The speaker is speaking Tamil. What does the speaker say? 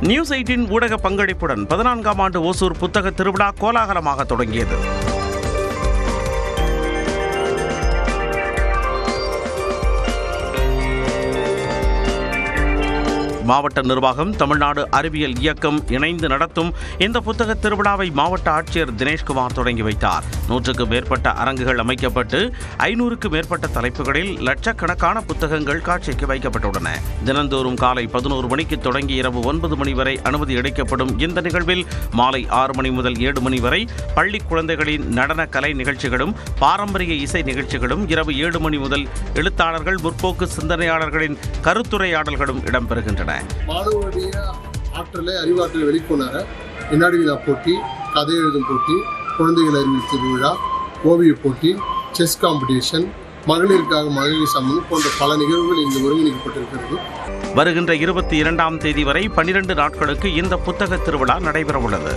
நியூஸ் 18 ஊடக பங்களிப்புடன் 14ஆம் ஆண்டு ஓசூர் புத்தக திருவிழா கோலாகலமாக தொடங்கியது. மாவட்ட நிர்வாகம், தமிழ்நாடு அறிவியல் இயக்கம் இணைந்து நடத்தும் இந்த புத்தக திருவிழாவை மாவட்ட ஆட்சியர் தினேஷ்குமார் தொடங்கி வைத்தார். 100க்கும் மேற்பட்ட அரங்குகள் அமைக்கப்பட்டு 500க்கும் மேற்பட்ட தலைப்புகளில் லட்சக்கணக்கான புத்தகங்கள் காட்சிக்கு வைக்கப்பட்டுள்ளன. தினந்தோறும் காலை 11 மணிக்கு தொடங்கி இரவு 9 மணி வரை அனுமதி அளிக்கப்படும் இந்த நிகழ்வில் மாலை 6 மணி முதல் 7 மணி வரை பள்ளி குழந்தைகளின் நடன கலை நிகழ்ச்சிகளும் பாரம்பரிய இசை நிகழ்ச்சிகளும், இரவு 7 மணி முதல் எழுத்தாளர்கள், முற்போக்கு சிந்தனையாளர்களின் கருத்துரையாடல்களும் இடம்பெறுகின்றன. மாணவருடைய ஆற்றலை, அறிவாற்றலை வெளிக்கொணர வினாடி வினா போட்டி, கதை எழுதும் போட்டி, குழந்தைகள் அறிவியல் திருவிழா, ஓவிய போட்டி, செஸ் காம்படிஷன், மகளிருக்காக மகளிர் சம்மன் போன்ற பல நிகழ்வுகள் இங்கு ஒருங்கிணைக்கப்பட்டிருக்கிறது. வருகின்ற 22ஆம் தேதி வரை 12 நாட்களுக்கு இந்த புத்தக திருவிழா நடைபெறவுள்ளது.